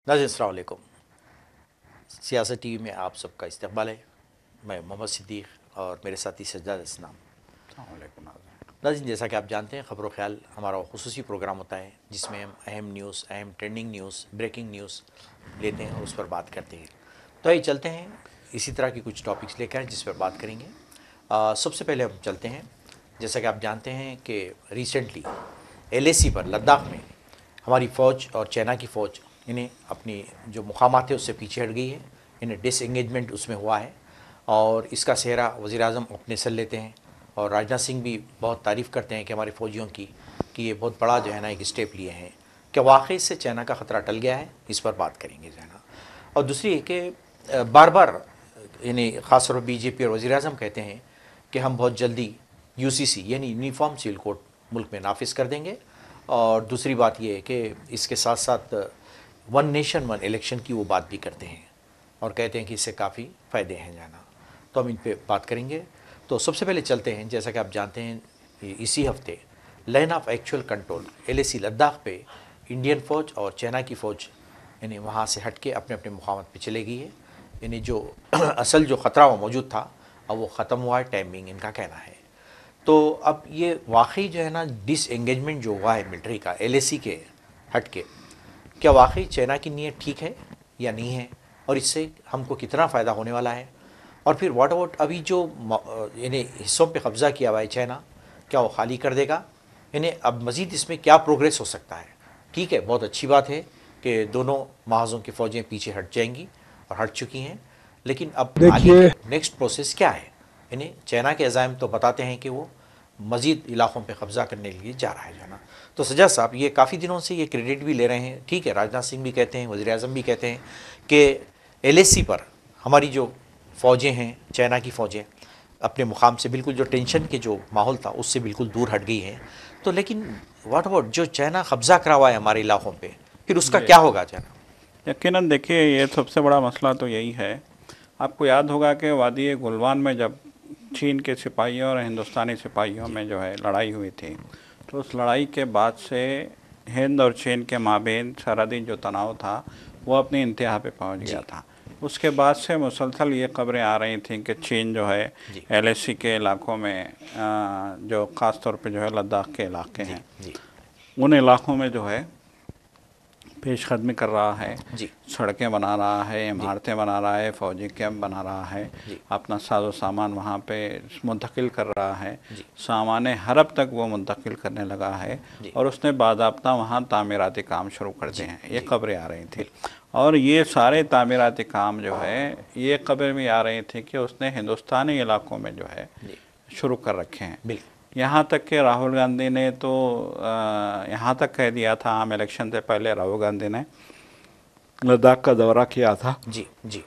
नाज़रीन अस्सलाम वालेकुम। सियासत टीवी में आप सबका इस्तकबाल है। मैं मोहम्मद सिद्दीक़ और मेरे साथी सज्जाद इस्लाम। नाज़रीन, जैसा कि आप जानते हैं, ख़बर ख्याल हमारा खुसूसी प्रोग्राम होता है जिसमें हम अहम न्यूज़, अहम ट्रेंडिंग न्यूज़, ब्रेकिंग न्यूज़ लेते हैं और उस पर बात करते हैं। तो आइए चलते हैं, इसी तरह की कुछ टॉपिक्स लेकर जिस पर बात करेंगे। सबसे पहले हम चलते हैं, जैसा कि आप जानते हैं कि रिसेंटली LAC पर लद्दाख में हमारी फ़ौज और चाइना की फ़ौज इन्हें अपनी जो मुक़ामात है उससे पीछे हट गई है। इन्हें डिसएंगेजमेंट उसमें हुआ है और इसका सेहरा वज़ीर-ए-आज़म अपने सर लेते हैं और राजनाथ सिंह भी बहुत तारीफ़ करते हैं कि हमारे फ़ौजियों की कि ये बहुत बड़ा जो है ना एक स्टेप लिए हैं। क्या वाकई से चाइना का ख़तरा टल गया है? इस पर बात करेंगे जो है ना। और दूसरी है कि बार बार यानी ख़ास तौर पर BJP और वज़ीर-ए-आज़म कहते हैं कि हम बहुत जल्दी UCC यानी यूनिफॉर्म सिविल कोड मुल्क में नाफिज कर देंगे। और दूसरी बात ये है कि इसके साथ साथ वन नेशन वन इलेक्शन की वो बात भी करते हैं और कहते हैं कि इससे काफ़ी फ़ायदे हैं जाना। तो हम इन पे बात करेंगे। तो सबसे पहले चलते हैं, जैसा कि आप जानते हैं इसी हफ्ते line of actual control LAC Ladakh पे इंडियन फ़ौज और चाइना की फ़ौज यानी वहाँ से हट के अपने अपने मुकामात पे चले गई है। यानी जो असल जो ख़तरा वो मौजूद था अब वो ख़त्म हुआ है, टाइमिंग इनका कहना है। तो अब ये वाकई जो है ना डिसएंगेजमेंट जो हुआ है मिलिट्री का LAC के हट के, क्या वाकई चाइना की नीयत ठीक है या नहीं है और इससे हमको कितना फ़ायदा होने वाला है? और फिर व्हाट अबाउट अभी जो यानी हिस्सों पे कब्ज़ा किया हुआ है चाइना, क्या वो खाली कर देगा? यानी अब मज़ीद इसमें क्या प्रोग्रेस हो सकता है? ठीक है, बहुत अच्छी बात है कि दोनों महाज़ों की फ़ौजें पीछे हट जाएंगी और हट चुकी हैं, लेकिन अब आगे देखिए के नेक्स्ट प्रोसेस क्या है? यानी चाइना के अज़ाइम तो बताते हैं कि वो मज़ीद इलाक़ों पे कब्ज़ा करने के लिए जा रहा है जाना। तो सज्जाद साहब ये काफ़ी दिनों से ये क्रेडिट भी ले रहे हैं। ठीक है, राजनाथ सिंह भी कहते हैं, वज़ीर-ए-आज़म भी कहते हैं कि LAC पर हमारी जो फ़ौजें हैं, चाइना की फ़ौजें अपने मुकाम से बिल्कुल जो टेंशन के जो माहौल था उससे बिल्कुल दूर हट गई हैं। तो लेकिन व्हाट अबाउट जो चाइना कब्ज़ा करा हुआ है हमारे इलाक़ों पे, फिर उसका जी क्या होगा चाइना? यकीनन देखिए, ये सबसे बड़ा मसला तो यही है। आपको याद होगा कि वादी गुलवान में जब चीन के सिपाहियों और हिंदुस्तानी सिपाहियों जी में जो है लड़ाई हुई थी, तो उस लड़ाई के बाद से हिंद और चीन के माबेन सरहदी जो तनाव था वो अपनी इंतहा पे पहुंच गया जी था। उसके बाद से मुसलसल ये खबरें आ रही थी कि चीन जो है जी LAC के इलाकों में जो ख़ास तौर पे जो है लद्दाख के इलाके जी हैं, जी उन इलाकों में जो है पेशकदमी कर रहा है, जी सड़कें बना रहा है, जी इमारतें बना रहा है, फ़ौजी कैंप बना रहा है, जी अपना साजो सामान वहाँ पे मुंतकिल कर रहा है, जी सामान हरब तक वो मुंतकिल करने लगा है जी और उसने बाज़ाब्ता वहाँ तामीराती काम शुरू कर दिए जी हैं। ये जी खबरें आ रही थी बिल्कुल और ये सारे तामीराती काम जो है, ये खबरें भी आ रही थी कि उसने हिंदुस्तानी इलाकों में जो है जी शुरू कर रखे हैं। बिल्कुल यहाँ तक कि राहुल गांधी ने तो यहाँ तक कह दिया था, आम इलेक्शन से पहले राहुल गांधी ने लद्दाख का दौरा किया था। जी जी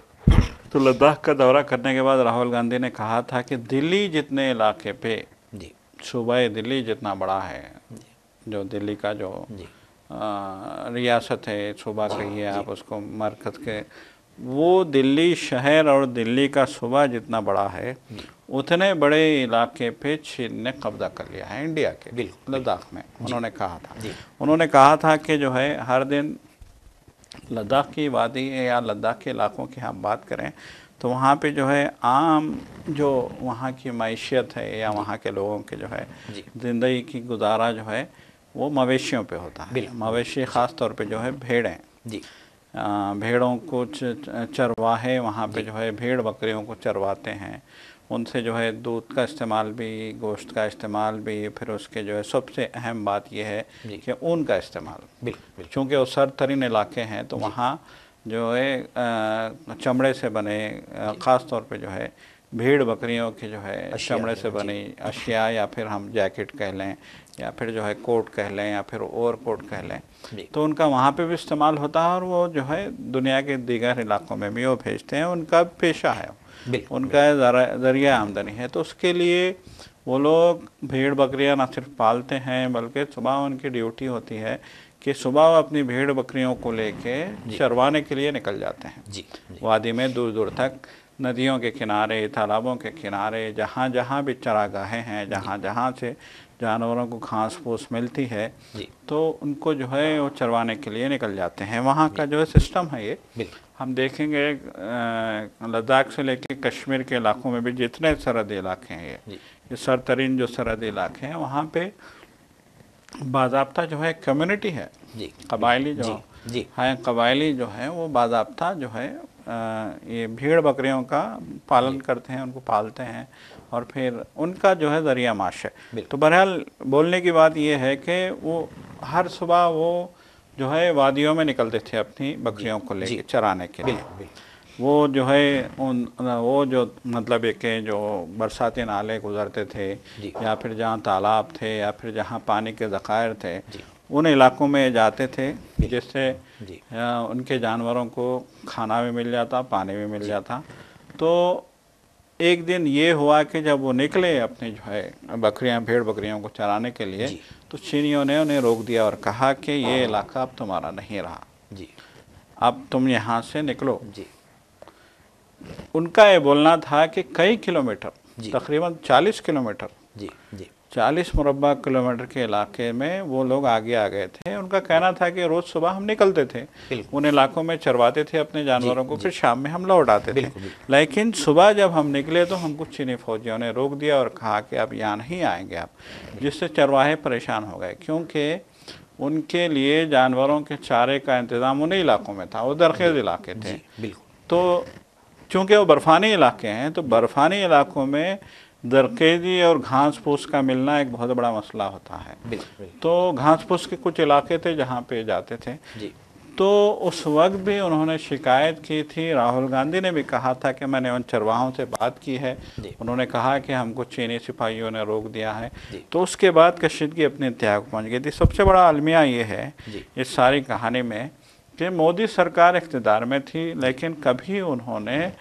तो लद्दाख का दौरा करने के बाद राहुल गांधी ने कहा था कि दिल्ली जितने इलाके पे, जी सूबाए दिल्ली जितना बड़ा है, जी जो दिल्ली का जो जी रियासत है, सूबा जी कहिए जी आप उसको, मरकज़ के, वो दिल्ली शहर और दिल्ली का सूबा जितना बड़ा है, जी उतने बड़े इलाके पे चीन ने कब्जा कर लिया है इंडिया के बिल्कुल लद्दाख में। बिल्कुल जी उन्होंने कहा था, जी उन्होंने कहा था कि जो है हर दिन लद्दाख की वादी या लद्दाख के इलाकों की हम बात करें तो वहाँ पे जो है आम जो वहाँ की मैशियत है या जी वहाँ के लोगों के जो है जी ज़िंदगी की गुजारा जो है वो मवेशियों पे होता है। बिल्कुल मवेशी बिल्कुल जी ख़ास तौर पे जो है भेड़ें, जी भेड़ों को चरवाहे वहाँ पे जी जो है भेड़ बकरियों को चरवाते हैं। उनसे जो है दूध का इस्तेमाल भी, गोश्त का इस्तेमाल भी, फिर उसके जो है सबसे अहम बात यह है जी कि ऊन का इस्तेमाल। बिल्कुल बिल्कुल चूँकि वो सरतरीन इलाके हैं तो जी वहाँ जो है चमड़े से बने, जी ख़ास तौर पे जो है भेड़ बकरियों की जो है अशिया चमड़े जो से है जी बनी अशिया, या फिर हम जैकेट कह लें या फिर जो है कोट कह लें या फिर ओवर कोट कह लें, जी तो उनका वहाँ पे भी इस्तेमाल होता है और वो जो है दुनिया के दीगर इलाकों में भी वो भेजते हैं। उनका पेशा है, बिल्कुल उनका ज़रिया आमदनी है। तो उसके लिए वो लोग भेड़ बकरियां न सिर्फ पालते हैं बल्कि सुबह उनकी ड्यूटी होती है कि सुबह वो अपनी भेड़ बकरियों को लेके जी चरवाने के लिए निकल जाते हैं जी जी वादी में, दूर दूर तक, नदियों के किनारे, तालाबों के किनारे, जहाँ जहाँ भी चरागाहें हैं, जी जहाँ जहाँ से जानवरों को घास फूस मिलती है जी। तो उनको जो है वो चरवाने के लिए निकल जाते हैं। वहाँ का जो है सिस्टम है ये हम देखेंगे लद्दाख से लेके कश्मीर के इलाकों में भी जितने सरहदी इलाके हैं ये सरतरीन जो सरहदी इलाके हैं वहाँ पे बाज़ाब्ता जो है कम्युनिटी है कबायली जो है कबायली जो है वो बाज़ाब्ता जो है ये भेड़ बकरियों का पालन करते हैं, उनको पालते हैं और फिर उनका जो है ज़रिया माश है। तो बहरहाल बोलने की बात ये है कि वो हर सुबह वो जो है वादियों में निकलते थे अपनी बकरियों को लेकर चराने के लिए। वो जो है वो जो मतलब एक जो बरसाती नाले गुजरते थे या फिर जहाँ तालाब थे या फिर जहाँ पानी के ज़खायर थे उन इलाकों में जाते थे जिससे उनके जानवरों को खाना भी मिल जाता, पानी भी मिल जाता। तो एक दिन ये हुआ कि जब वो निकले अपने जो है बकरियां भेड़ बकरियों को चराने के लिए तो चीनियों ने उन्हें रोक दिया और कहा कि ये इलाका अब तुम्हारा नहीं रहा, अब तुम यहाँ से निकलो। उनका ये बोलना था कि कई किलोमीटर तकरीबन 40 किलोमीटर 40 मुरब्बा किलोमीटर के इलाके में वो लोग आगे आ गए थे। उनका कहना था कि रोज़ सुबह हम निकलते थे, उन इलाकों में चरवाते थे अपने जानवरों को, फिर शाम में हम लौट आते थे। लेकिन सुबह जब हम निकले तो हमको चीनी फौजियों ने रोक दिया और कहा कि आप यहाँ नहीं आएंगे आप, जिससे चरवाहे परेशान हो गए क्योंकि उनके लिए जानवरों के चारे का इंतज़ाम उन्हीं इलाकों में था, वो दरखेज़ इलाके थे। तो चूँकि वो बर्फ़ानी इलाके हैं तो बर्फ़ानी इलाकों में दरकेजी और घास फूस का मिलना एक बहुत बड़ा मसला होता है। तो घास फूस के कुछ इलाके थे जहाँ पे जाते थे तो उस वक्त भी उन्होंने शिकायत की थी। राहुल गांधी ने भी कहा था कि मैंने उन चरवाहों से बात की है, उन्होंने कहा कि हमको चीनी सिपाहियों ने रोक दिया है। तो उसके बाद कशीदगी अपनी इंतहा को पहुँच गई थी। सबसे बड़ा अलमिया ये है इस सारी कहानी में कि मोदी सरकार इख्तिदार में थी लेकिन कभी उन्होंने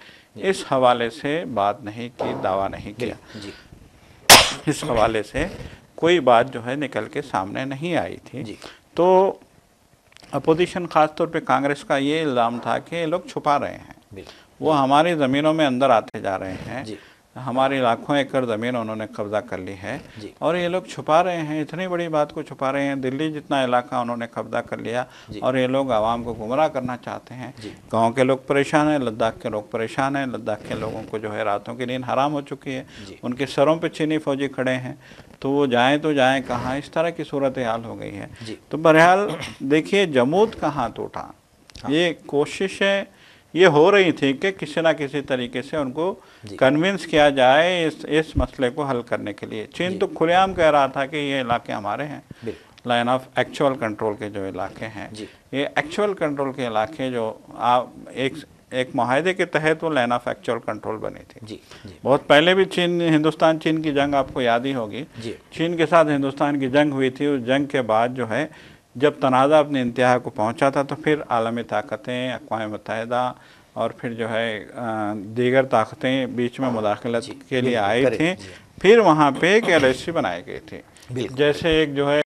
इस हवाले से बात नहीं की, दावा नहीं किया। इस हवाले से कोई बात जो है निकल के सामने नहीं आई थी। तो अपोजिशन ख़ास तौर पे कांग्रेस का ये इल्ज़ाम था कि ये लोग छुपा रहे हैं, वो हमारी ज़मीनों में अंदर आते जा रहे हैं, हमारी लाखों एकड़ ज़मीन उन्होंने कब्ज़ा कर ली है और ये लोग छुपा रहे हैं, इतनी बड़ी बात को छुपा रहे हैं। दिल्ली जितना इलाका उन्होंने कब्ज़ा कर लिया और ये लोग आवाम को गुमराह करना चाहते हैं। गांव के लोग परेशान हैं, लद्दाख के लोग परेशान हैं, लद्दाख के लोगों को जो है रातों की नींद हराम हो चुकी है, उनके सरों पर चीनी फौजी खड़े हैं, तो वो जाएँ तो जाएँ कहाँ, इस तरह की सूरत हाल हो गई है। तो बहरहाल देखिए जमूद का हाथ उठा, ये कोशिशें ये हो रही थी कि किसी ना किसी तरीके से उनको कन्विंस किया जाए इस मसले को हल करने के लिए। चीन तो खुलेआम कह रहा था कि ये इलाके हमारे हैं, लाइन ऑफ एक्चुअल कंट्रोल के जो इलाके हैं, ये एक्चुअल कंट्रोल के इलाके जो एक माहदे के तहत वो लाइन ऑफ एक्चुअल कंट्रोल बनी थी। बहुत पहले भी हिंदुस्तान चीन की जंग आपको याद ही होगी, चीन के साथ हिंदुस्तान की जंग हुई थी। उस जंग के बाद जो है जब तनाज़ा अपने इंतहा को पहुंचा था तो फिर आलमी ताकतें, अक़वाम मुत्तहिदा और फिर जो है दीगर ताकतें बीच में मुदाखलत के लिए आई थी। फिर वहाँ पे एक LOC बनाई गई थी, जैसे एक जो है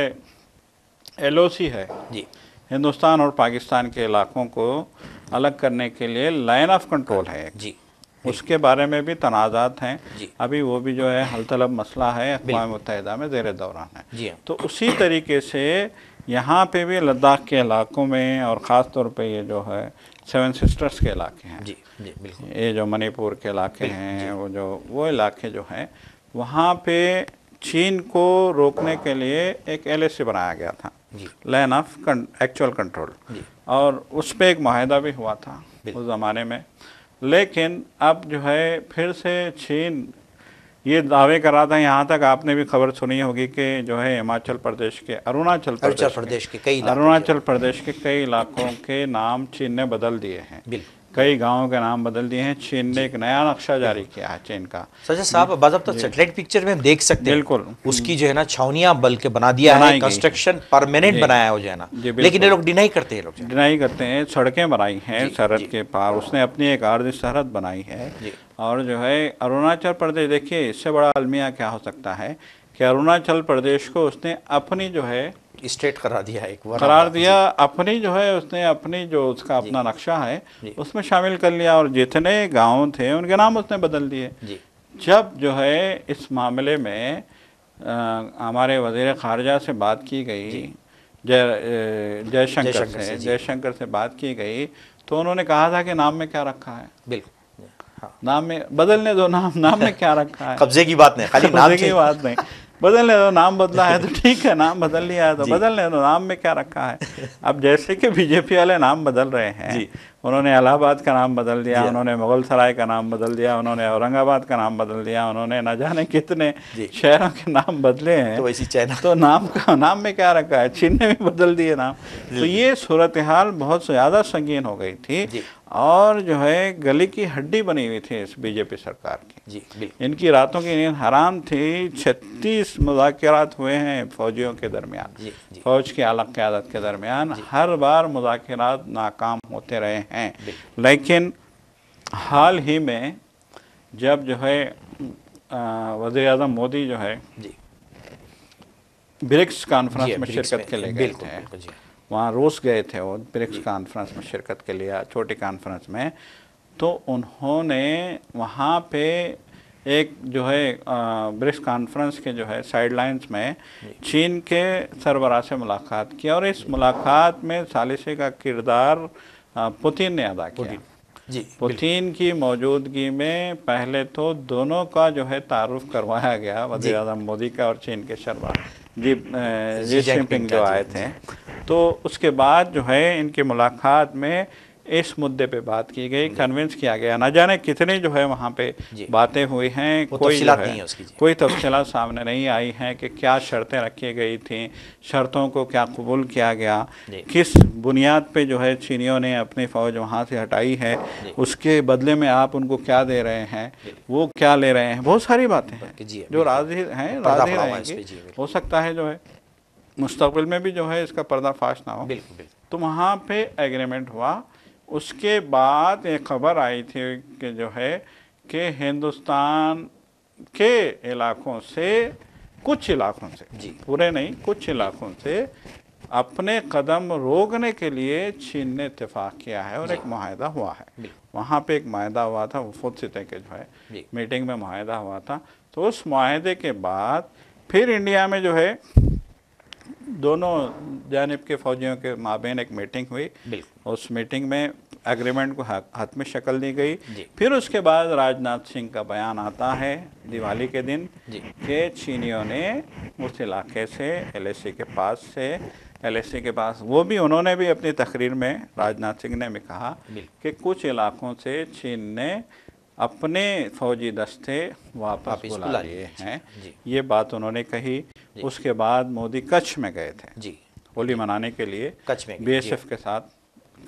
LOC है हिंदुस्तान और पाकिस्तान के इलाकों को अलग करने के लिए लाइन ऑफ कंट्रोल है उसके बारे में भी तनाज़ात हैं। अभी वो भी जो है हल तलब मसला है, अक़वाम मुत्तहिदा में ज़ेर दौरान है। तो उसी तरीके से यहाँ पे भी लद्दाख के इलाकों में और ख़ास तौर पे ये जो है 7 सिस्टर्स के इलाके हैं, ये जो मणिपुर के इलाके हैं, वो इलाके जो हैं वहाँ पे चीन को रोकने के लिए एक LOC बनाया गया था, लाइन ऑफ एक्चुअल कंट्रोल, और उस पर एक माहिदा भी हुआ था उस ज़माने में। लेकिन अब जो है फिर से चीन ये दावे कर रहा था, यहाँ तक आपने भी खबर सुनी होगी कि जो है हिमाचल प्रदेश के अरुणाचल प्रदेश के कई इलाकों के नाम चीन ने बदल दिए हैं, कई गांवों के नाम बदल दिए हैं। चीन ने एक नया नक्शा जारी किया है चीन का। सच साहब बाज़ाब्ता सैटेलाइट पिक्चर में हम देख सकते हैं, बिल्कुल उसकी जो है ना छावनियां बल्कि बना दिया है, कंस्ट्रक्शन परमानेंट बनाया है वो जो है ना, लेकिन ये लोग डिनाई करते हैं, सड़कें बनाई हैं सरहद के पार, उसने अपनी एक आर्जी सरहद बनाई है। और जो है अरुणाचल प्रदेश, देखिए इससे बड़ा अलमिया क्या हो सकता है कि अरुणाचल प्रदेश को उसने अपनी जो है स्टेट करार दिया, अपनी जो है उसने अपनी जो उसका अपना नक्शा है उसमें शामिल कर लिया और जितने गांव थे उनके नाम उसने बदल दिए। जब जो है इस मामले में हमारे वज़ीर ख़ारजा से बात की गई, जयशंकर से बात की गई, तो उन्होंने कहा था कि नाम में क्या रखा है। बिल्कुल, हाँ। नाम में बदलने दो, नाम में क्या रखा है। कब्जे की बात नहीं, खाली नाम की बात नहीं, बदलने दो। नाम बदला है तो ठीक है, नाम बदल लिया है तो बदलने दो, नाम में क्या रखा है। अब जैसे कि बीजेपी वाले नाम बदल रहे हैं, उन्होंने इलाहाबाद का नाम बदल दिया, उन्होंने मुगल सराय का नाम बदल दिया, उन्होंने औरंगाबाद का नाम बदल दिया, उन्होंने न जाने कितने शहरों के नाम बदले हैं। तो वैसी चाइना, तो नाम में क्या रखा है, चीन ने भी बदल दिए नाम। तो ये सूरत हाल बहुत ज़्यादा संगीन हो गई थी और जो है गले की हड्डी बनी हुई थी इस बीजेपी सरकार की। इनकी रातों की नींद हराम थी। 36 मुज़ाकरात हुए हैं फौजियों के दरमियान, फौज की आला क़यादत के दरमियान। हर बार मुज़ाकरात नाकाम होते रहे हैं। लेकिन हाल ही में जब जो है वज़ीर-ए-आज़म मोदी जो है ब्रिक्स कॉन्फ्रेंस में शिरकत के लिए गए थे, वहाँ रूस गए थे वो ब्रिक्स कॉन्फ्रेंस में शिरकत के लिए, छोटी कॉन्फ्रेंस में। तो उन्होंने वहाँ पे एक जो है ब्रिक्स कॉन्फ्रेंस के जो है साइडलाइंस में चीन के सरबराह से मुलाकात की और इस मुलाकात में सालिसी का किरदार पुतिन ने अदा किया। पुतिन की मौजूदगी में पहले तो दोनों का जो है तारुफ करवाया गया, वज़ीर-ए-आज़म मोदी का और चीन के सरबराह जी जिनपिंग जो आए थे। तो उसके बाद जो है इनकी मुलाकात में इस मुद्दे पे बात की गई, कन्विंस किया गया। न जाने कितनी जो है वहाँ पे बातें हुई हैं, कोई तफसीलात सामने नहीं आई हैं कि क्या शर्तें रखी गई थी, शर्तों को क्या कबूल किया गया, किस बुनियाद पे जो है चीनियों ने अपनी फ़ौज वहाँ से हटाई है, उसके बदले में आप उनको क्या दे रहे हैं, वो क्या ले रहे हैं। बहुत सारी बातें हैं जो राज़ी रहेंगी। हो सकता है जो है मुस्तक़बिल में भी जो है इसका पर्दाफाश ना हो। तो वहाँ पे एग्रीमेंट हुआ। उसके बाद एक खबर आई थी कि जो है कि हिंदुस्तान के इलाकों से, कुछ इलाकों से, पूरे नहीं, कुछ इलाकों से अपने कदम रोकने के लिए चीन ने इत्तेफाक किया है और एक मुआहदा हुआ है। वहाँ पे एक मुआहदा हुआ था, वफूद सिते के जो है मीटिंग में मुआहदा हुआ था। तो उस मुआहदे के बाद फिर इंडिया में जो है दोनों जानिब के फौजियों के माबेन एक मीटिंग हुई। उस मीटिंग में एग्रीमेंट को हतमी शक्ल दी गई। फिर उसके बाद राजनाथ सिंह का बयान आता है दिवाली के दिन कि चीनियों ने उस इलाके से LAC के पास से, LAC के पास, वो भी उन्होंने भी अपनी तकरीर में, राजनाथ सिंह ने भी कहा कि कुछ इलाकों से चीन ने अपने फौजी दस्ते वापस बुला लिए हैं। ये बात उन्होंने कही। उसके बाद मोदी कच्छ में गए थे होली मनाने के लिए, BSF के साथ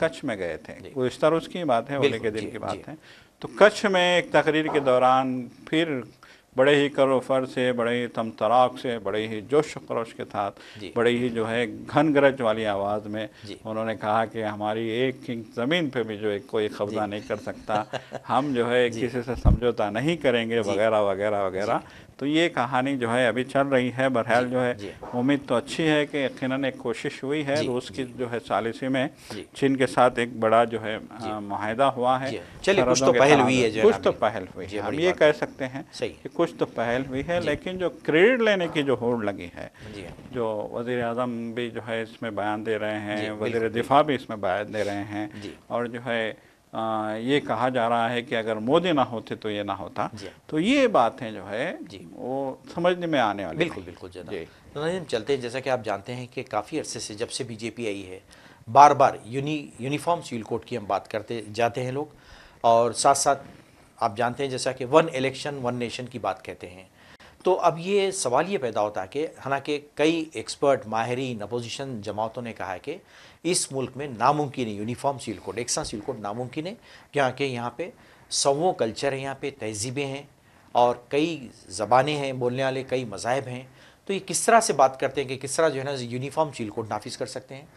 कच्छ में गए थे। वो इस तरह उसकी बात है, होली के दिन की बात है। तो कच्छ में एक तकरीर के दौरान फिर बड़े ही करोफर से, बड़े ही तमतराक से, बड़े ही जोश खरोश के साथ, बड़े ही जो है घन गरज वाली आवाज़ में उन्होंने कहा कि हमारी एक इंच ज़मीन पे भी जो है कोई कब्जा नहीं कर सकता, हम जो है किसी से समझौता नहीं करेंगे, वगैरह वगैरह वगैरह। तो ये कहानी जो है अभी चल रही है। बहरहाल जो है उम्मीद तो अच्छी है कि यकीनन एक कोशिश हुई है। रूस की जो है सालिसी में चीन के साथ एक बड़ा जो है मुआहदा हुआ है। चलिए, कुछ तो पहल हुई है, कुछ तो पहल हुई है, हम ये कह सकते हैं कि कुछ तो पहल हुई है। लेकिन जो क्रेडिट लेने की जो होड़ लगी है, जो वज़ीर-ए-आज़म भी जो है इसमें बयान दे रहे हैं, वज़ीर दिफा भी इसमें बयान दे रहे हैं, और जो है ये कहा जा रहा है कि अगर मोदी ना होते तो ये ना होता। तो ये बातें जो है वो समझने में आने वाली। बिल्कुल तो चलते हैं। जैसा कि आप जानते हैं कि काफ़ी अरसे से, जब से बीजेपी आई है, बार बार यूनिफॉर्म सिविल कोड की हम बात करते जाते हैं लोग, और साथ साथ आप जानते हैं जैसा कि 1 इलेक्शन 1 नेशन की बात कहते हैं। तो अब ये सवाल ये पैदा होता है कि हालांकि कई एक्सपर्ट, माहिरीन, अपोजिशन जमातों ने कहा है कि इस मुल्क में नामुमकिन है यूनिफॉर्म सिविल कोड, एक सा सिविल कोड नामुमकिन है, क्योंकि यहाँ पे सवों कल्चर है, यहाँ पे तहजीबें हैं और कई ज़बानें हैं बोलने वाले, कई मज़ाहब हैं। तो ये किस तरह से बात करते हैं कि किस तरह जो है ना यूनिफॉर्म सिविल कोड नाफिज कर सकते हैं।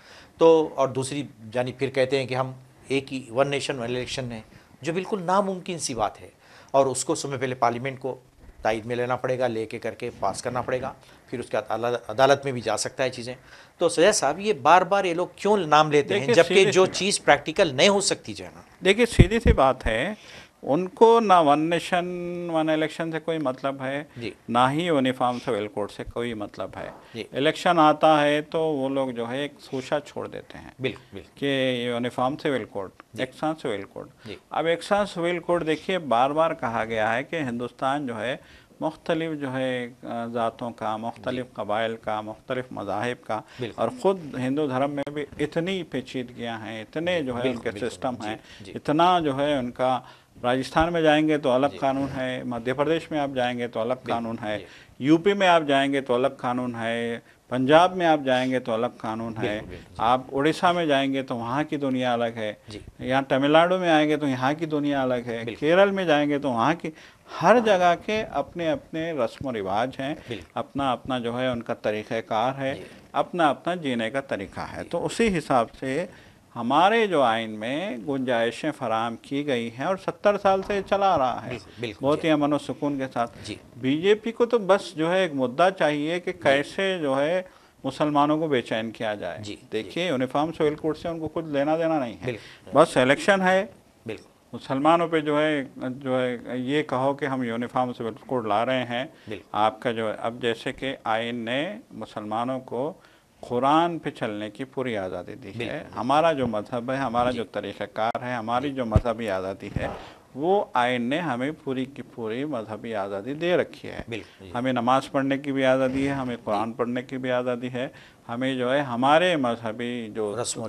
तो और दूसरी जानी फिर कहते हैं कि हम एक ही 1 नेशन 1 इलेक्शन है, जो बिल्कुल नामुमकिन सी बात है, और उसको समय पहले पार्लियामेंट को तायद में लेना पड़ेगा, लेके करके पास करना पड़ेगा, फिर उसके बाद अदालत में भी जा सकता है चीज़ें। तो सैयद साहब, ये बार बार ये लोग क्यों नाम लेते हैं, जबकि जो चीज़ प्रैक्टिकल नहीं हो सकती जो है ना। देखिए, सीधी सी बात है, उनको ना वन नेशन वन इलेक्शन से कोई मतलब है, ना ही यूनिफॉर्म सिविल कोड से कोई मतलब है। इलेक्शन आता है तो वो लोग जो है एक सूशा छोड़ देते हैं कि यूनिफॉर्म सिविल कोड, एक्सान सिविल कोड। अब एक्सान सिविल कोड देखिए, बार बार कहा गया है कि हिंदुस्तान जो है मुख्तलिफ जो है ज़ातों का, मुख्तलिफ कबाइल का, मुख्तलिफ मज़ाहिब का, और ख़ुद हिंदू धर्म में भी इतनी पेचीदगियाँ हैं, इतने जो है उनके सिस्टम हैं, इतना जो है उनका, राजस्थान में जाएंगे तो अलग कानून है, मध्य प्रदेश में आप जाएंगे तो अलग कानून है, यूपी में आप जाएंगे तो अलग कानून है, पंजाब में आप जाएंगे तो अलग कानून है, आप उड़ीसा में जाएंगे तो वहाँ की दुनिया अलग है, यहाँ तमिलनाडु में आएंगे तो यहाँ की दुनिया अलग है, केरल में जाएंगे तो वहाँ की, हर जगह के अपने अपने रस्म व रिवाज हैं, अपना अपना जो है उनका तरीक़ाकार है, अपना अपना जीने का तरीका है। तो उसी हिसाब से हमारे जो आइन में गुंजाइशें फराहम की गई हैं और 70 साल से चला रहा है बहुत ही अमन और सुकून के साथ। बीजेपी को तो बस जो है एक मुद्दा चाहिए कि कैसे जो है मुसलमानों को बेचैन किया जाए। देखिए, यूनिफॉर्म सिविल कोड से उनको कुछ लेना देना नहीं है, बस इलेक्शन है। मुसलमानों पे जो है ये कहो कि हम यूनिफॉर्म सिविल कोड ला रहे हैं, आपका जो है, अब जैसे कि आइन ने मुसलमानों को कुरान पे चलने की पूरी आज़ादी दी है। हमारा जो मज़हब है, हमारा जो तरीक़ाकार है, हमारी जो मजहबी आज़ादी है, वो आइन ने हमें पूरी की पूरी मजहबी आज़ादी दे रखी है। हमें नमाज़ पढ़ने की भी आज़ादी है, हमें कुरान पढ़ने की भी आज़ादी है, हमें जो है हमारे मजहबी जो रस्म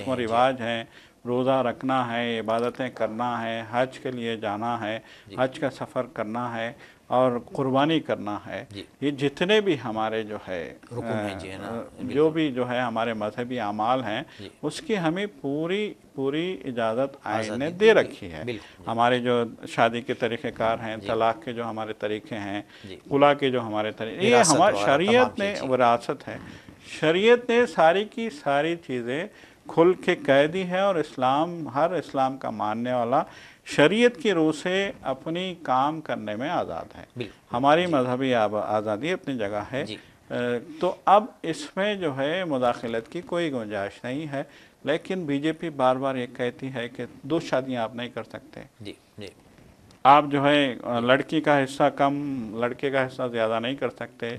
व रिवाज हैं, रोज़ा रखना है, इबादतें करना है, हज के लिए जाना है, हज का सफ़र करना है और कुर्बानी करना है, ये जितने भी हमारे जो है जो भी जो है हमारे मजहबी अमाल हैं, उसकी हमें पूरी पूरी इजाज़त आइन ने दे रखी है। हमारे जो शादी के तरीक़ेकार हैं, तलाक़ के जो हमारे तरीक़े हैं, कुला के जो हमारे तरीक़े, ये हमारी शरीयत ने विरासत है, शरीयत ने सारी की सारी चीज़ें खुल के कह दी है। और इस्लाम, हर इस्लाम का मानने वाला शरीयत की रूह से अपनी काम करने में आज़ाद है। हमारी मजहबी आज़ादी अपनी जगह है, तो अब इसमें जो है मुदाखलत की कोई गुंजाइश नहीं है। लेकिन बीजेपी बार बार ये कहती है कि 2 शादियां आप नहीं कर सकते, आप जो है लड़की का हिस्सा कम, लड़के का हिस्सा ज़्यादा नहीं कर सकते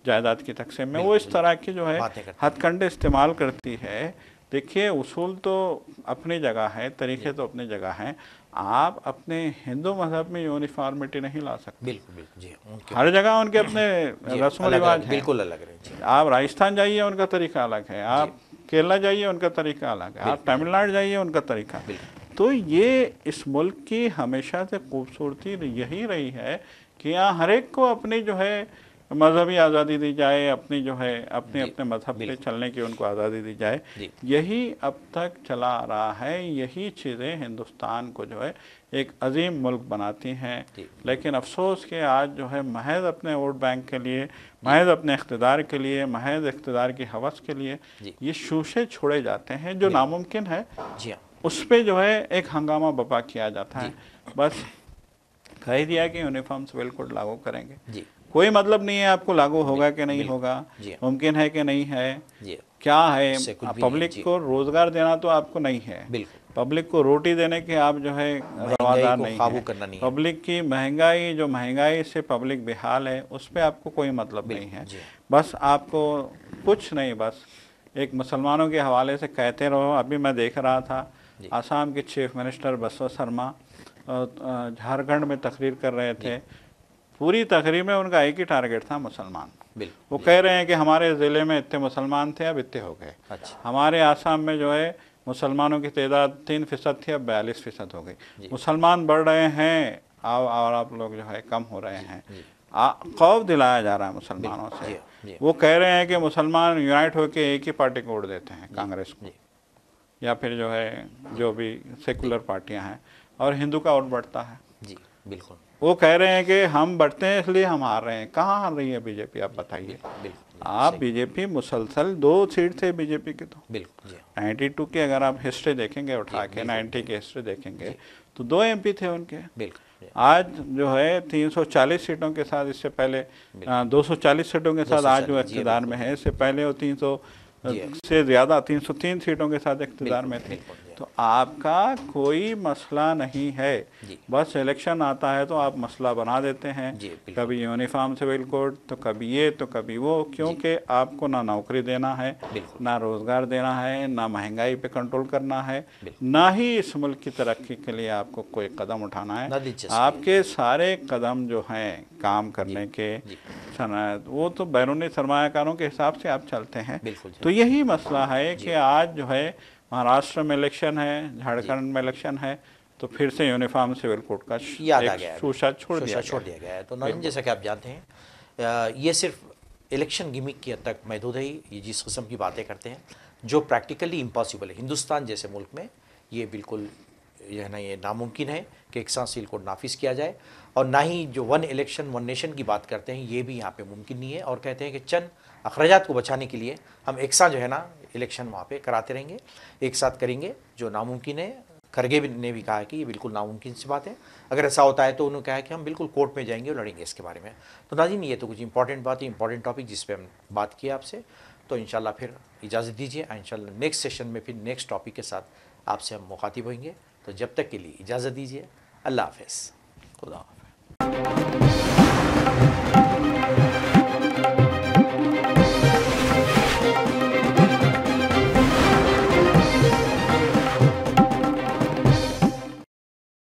जायदाद की तकसीम में। वो इस तरह की जो है हथकंडे इस्तेमाल करती है। देखिए, उसूल तो अपनी जगह है, तरीक़े तो अपनी जगह हैं, आप अपने हिंदू मजहब में यूनिफॉर्मिटी नहीं ला सकते। बिल्कुल हर जगह उनके अपने रस्म रिवाज हैं, बिल्कुल अलग है। आप राजस्थान जाइए, उनका तरीका अलग है, आप केरला जाइए, उनका तरीका अलग है, आप तमिलनाडु जाइए, उनका तरीका। तो ये इस मुल्क की हमेशा से खूबसूरती यही रही है कि यहाँ हर एक को अपनी जो है मजहबी आज़ादी दी जाए, अपनी जो है अपने अपने मजहब पे चलने की उनको आज़ादी दी जाए। यही अब तक चला आ रहा है, यही चीज़ें हिंदुस्तान को जो है एक अजीम मुल्क बनाती हैं। लेकिन अफसोस कि आज जो है महज अपने वोट बैंक के लिए, महज अपने इख्तिदार के लिए, महज इख्तिदार की हवस के लिए ये शूशे छोड़े जाते हैं जो नामुमकिन है। उस पर जो है एक हंगामा बपा किया जाता है। बस कह दिया कि यूनिफॉर्म सिविल कोड लागू करेंगे, कोई मतलब नहीं है आपको लागू होगा कि नहीं होगा, मुमकिन है कि नहीं है, क्या है। पब्लिक को रोजगार देना तो आपको नहीं है, पब्लिक को रोटी देने के आप जो है रवादार नहीं है। पब्लिक की महंगाई, जो महंगाई से पब्लिक बेहाल है, उस पर आपको कोई मतलब नहीं है। बस आपको कुछ नहीं, बस एक मुसलमानों के हवाले से कहते रहो। अभी मैं देख रहा था आसाम के चीफ मिनिस्टर बसवा शर्मा झारखंड में तकरीर कर रहे थे। पूरी तकरीर में उनका एक ही टारगेट था, मुसलमान। वो कह रहे हैं कि हमारे ज़िले में इतने मुसलमान थे, अब इतने हो गए। हमारे आसाम में जो है मुसलमानों की तादाद 3% थी, अब 42% हो गई। मुसलमान बढ़ रहे हैं और आप लोग जो है कम हो रहे हैं। खौफ दिलाया जा रहा है मुसलमानों से। वो कह रहे हैं कि मुसलमान यूनाइट होकर एक ही पार्टी को वोट देते हैं, कांग्रेस को, या फिर जो है जो भी सेकुलर पार्टियां हैं, और हिंदू का वोट बढ़ता है। जी बिल्कुल। वो कह रहे हैं कि हम बढ़ते हैं इसलिए हम हार रहे हैं। कहाँ हार रही है बीजेपी, आप बताइए। आप बीजेपी मुसलसल 2 सीट थे बीजेपी के, तो 92 की अगर आप हिस्ट्री देखेंगे उठा के, 90 की हिस्ट्री देखेंगे तो 2 MP थे उनके। आज जो है 340 सीटों के साथ, इससे पहले 240 सीटों के साथ आज जो इक़्तिदार में है, इससे पहले वो से ज़्यादा 303 सीटों के साथ इक़्तिदार में थे। तो आपका कोई मसला नहीं है, बस इलेक्शन आता है तो आप मसला बना देते हैं, कभी यूनिफॉर्म सिविल कोड तो कभी ये तो कभी वो, क्योंकि आपको ना नौकरी देना है, ना रोज़गार देना है, ना महंगाई पे कंट्रोल करना है, ना ही इस मुल्क की तरक्की के लिए आपको कोई कदम उठाना है। आपके सारे कदम जो हैं काम करने के वो तो बैरूनी सरमायाकारों के हिसाब से आप चलते हैं। तो यही मसला है कि आज जो है महाराष्ट्र में इलेक्शन है, झारखंड में इलेक्शन है, तो फिर से यूनिफॉर्म सिविल कोड का याद आ गया, शूशा छोड़ दिया गया है। तो नाज़रीन, जैसा कि आप जानते हैं, ये सिर्फ इलेक्शन गिमिक की हद तक महदूद है। ये जिस किस्म की बातें करते हैं जो प्रैक्टिकली इम्पॉसिबल है, हिंदुस्तान जैसे मुल्क में ये बिल्कुल ये नामुमकिन है कि एक साथ सिविल कोड नाफिज किया जाए, और ना ही जो वन इलेक्शन वन नेशन की बात करते हैं ये भी यहाँ पे मुमकिन नहीं है। और कहते हैं कि चंद अखराजात को बचाने के लिए हम एक साथ जो है ना इलेक्शन वहाँ पे कराते रहेंगे, एक साथ करेंगे, जो नामुमकिन है। खरगे ने भी कहा कि ये बिल्कुल नामुमकिन सी बात है। अगर ऐसा होता है तो उन्होंने कहा कि हम बिल्कुल कोर्ट में जाएंगे और लड़ेंगे इसके बारे में। तो नाज़रीन, ये तो कुछ इंपॉर्टेंट बात है, इंपॉर्टेंट टॉपिक जिस पे हम बात किए आपसे। तो इंशाल्लाह फिर इजाज़त दीजिए, इंशाल्लाह नेक्स्ट सेशन में फिर नेक्स्ट टॉपिक के साथ आपसे हम मुखातिब होंगे। तो जब तक के लिए इजाज़त दीजिए, अल्लाह हाफ़िज़, खुदा हाफ़िज़।